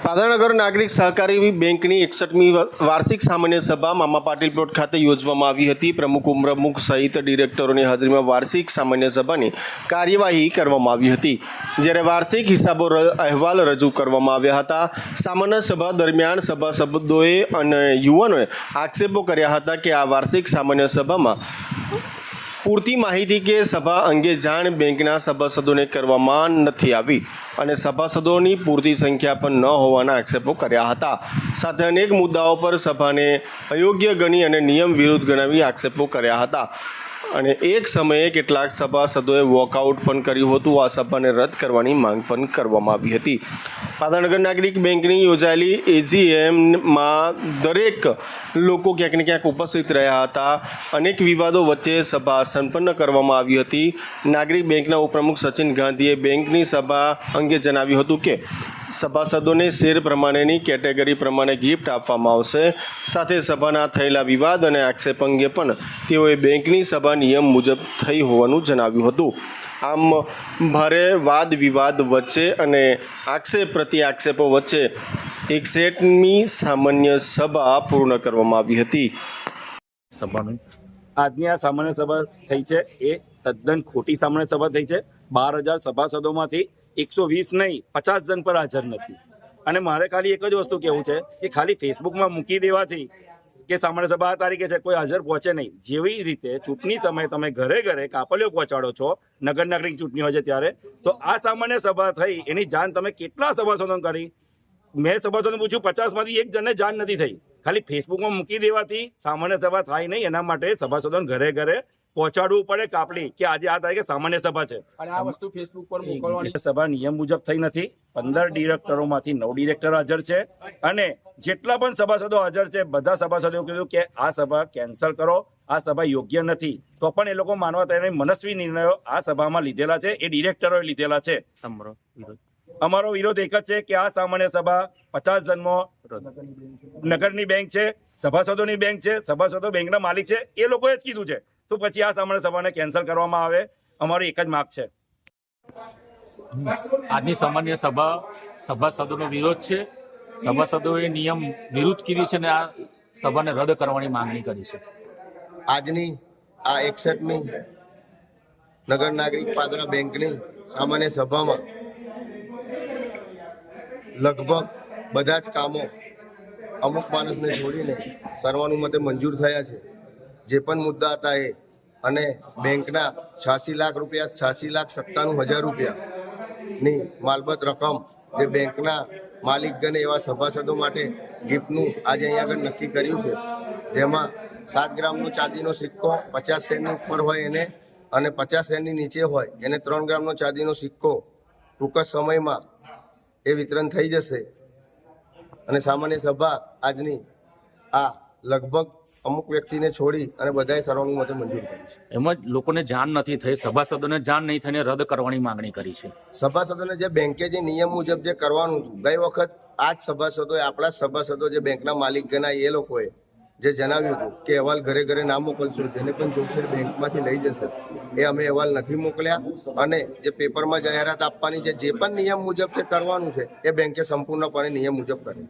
પાદરનગર નાગરિક સહકારી બેંકની 61મી વાર્ષિક સામાન્ય સભા મામા પાટીલ પ્લોટ ખાતે યોજવામાં આવી હતી। પ્રમુખ ઉપપ્રમુખ સહિત ડિરેક્ટરોની હાજરીમાં વાર્ષિક સામાન્ય સભાની કાર્યવાહી કરવામાં આવી હતી, જ્યારે વાર્ષિક હિસાબો અહેવાલ રજૂ કરવામાં આવ્યા હતા। સામાન્ય સભા દરમિયાન સભાસદોએ અને યુવાનોએ આક્ષેપો કર્યા હતા કે આ વાર્ષિક સામાન્ય સભામાં પૂરતી માહિતી કે સભા અંગે જાણ બેંકના સભાસદોને કરવામાં નથી આવી અને સભાસદોની પૂરતી સંખ્યા પણ ન હોવાના આક્ષેપો કર્યા હતા। સાથે અનેક મુદ્દાઓ પર સભાને અયોગ્ય ગણી અને નિયમ વિરુદ્ધ ગણાવી આક્ષેપો કર્યા હતા અને એક સમયે કેટલાક સભાસદોએ વોકઆઉટ પણ કર્યું હતું। આ સભાને રદ કરવાની માંગ પણ કરવામાં આવી હતી। પાદરનગર નાગરિક બેંકની યોજાયેલી એજીએમમાં દરેક લોકો ક્યાંક ને ક્યાંક ઉપસ્થિત રહ્યા હતા। અનેક વિવાદો વચ્ચે સભા સંપન્ન કરવામાં આવી હતી। નાગરિક બેંકના ઉપપ્રમુખ સચિન ગાંધીએ બેંકની સભા અંગે જણાવ્યું હતું કે સભાસદોને શેર પ્રમાણેની કેટેગરી પ્રમાણે ગિફ્ટ આપવામાં આવશે। સાથે સભાના થયેલા વિવાદ અને આક્ષેપ અંગે પણ તેઓએ બેંકની સભા નિયમ મુજબ થઈ હોવાનું જણાવ્યું હતું। આમ ભારે વાદ વિવાદ વચ્ચે અને આક્ષેપ પ્રતિ આક્ષેપો વચ્ચે 61મી સામાન્ય સભા પૂર્ણ કરવામાં આવી હતી। આજની આ સામાન્ય સભા થઈ છે એ તદ્દન ખોટી સામાન્ય સભા થઈ છે। 12,000 સભાસદોમાંથી 120 નહીં 50 જણ પર હાજર નથી અને મારે ખાલી એક જ વસ્તુ કહેવું છે કે ખાલી ફેસબુકમાં મૂકી દેવાથી કે સામાન્ય સભા આ તારીખે છે કોઈ હાજર પહોંચે નહીં। જેવી રીતે ચૂંટણી સમયે તમે ઘરે ઘરે કાપલીઓ પહોંચાડો છો નગર નાગરિક ચૂંટણી હોય છે ત્યારે, તો આ સામાન્ય સભા થઈ એની જાણ તમે કેટલા સભાસદોને કરી? મેં સભાસદોને પૂછ્યું 50માંથી એક જણને જાણ નથી થઈ। ખાલી ફેસબુકમાં મૂકી દેવાથી સામાન્ય સભા થાય નહીં, એના માટે સભાસદોને ઘરે ઘરે પહોંચાડવું પડે કાપલી કે આજે આ તારીખે સામાન્ય સભા છે અને આ વસ્તુ ફેસબુક પર મોકલવાની સભા નિયમ મુજબ થઈ નથી। 15 ડિરેક્ટરોમાંથી 9 ડિરેક્ટર હાજર છે અને જેટલા પણ સભાસદો હાજર છે બધા સભાસદોએ કીધું કે આ સભા કેન્સલ કરો, આ સભા યોગ્ય નથી। તો પણ એ લોકો માનવા તૈયાર મનસ્વી નિર્ણયો આ સભામાં લીધેલા છે, એ ડિરેક્ટરોએ લીધેલા છે। અમારો વિરોધ એક જ છે કે આ સામાન્ય સભા 50 જન્મો નગરની બેંક છે, સભાસદોની બેંક છે, સભાસદો બેંકના માલિક છે, એ લોકોએ જ કીધું છે। તો પછી આ સામાન્ય સભાને કેન્સલ કરવામાં આવે, અમારી એક જ માંગ છે। આજની સામાન્ય સભા સભાસદોનો વિરોધ છે। સભાસદોએ નિયમ વિરુદ્ધ કરી છે અને આ સભાને રદ કરવાની માંગણી કરી છે। આજની આ 61મી નગર નાગરિક પાદરા બેંકની સામાન્ય સભામાં લગભગ બધા જ કામો અમુક માણસને છોડીને સર્વાનુમતે મંજૂર થયા છે। જે પણ મુદ્દા હતા એ અને બેંકના 86 લાખ રૂપિયા 86,97,000 રૂપિયાની માલબત રકમ જે બેંકના માલિકગણે એવા સભાસદો માટે ગિફ્ટનું આજે અહીંયા આગળ નક્કી કર્યું છે, જેમાં 7 ગ્રામનો ચાંદીનો સિક્કો 50 સેન્ટની ઉપર હોય એને અને 50 સેન્ટની નીચે હોય એને 3 ગ્રામનો ચાંદીનો સિક્કો ટૂંક જ સમયમાં એ વિતરણ થઈ જશે અને સામાન્ય સભા આજની આ લગભગ અમુક વ્યક્તિને છોડી અને બધાએ સર્વાનુમતે મંજૂર કરી છે। એમાં લોકોને જાણ નથી થઈ, સભાસદોને જાણ નહીં થઈને રદ કરવાની માંગણી કરી છે। સભાસદોને જે બેંકે જે નિયમ મુજબ જે કરવાનું હતું, ગઈ વખત આ જ સભાસદોએ આપણા સભાસદો જે બેંકના માલિક ગણાય એ લોકોએ જે જણાવ્યું હતું કે અહેવાલ ઘરે ઘરે ના મોકલશો, જેને પણ જોશે બેંકમાંથી લઈ જશે, એ અમે અહેવાલ નથી મોકલ્યા અને જે પેપરમાં જાહેરાત આપવાની છે જે પણ નિયમ મુજબ જે કરવાનું છે એ બેંકે સંપૂર્ણપણે નિયમ મુજબ કરે।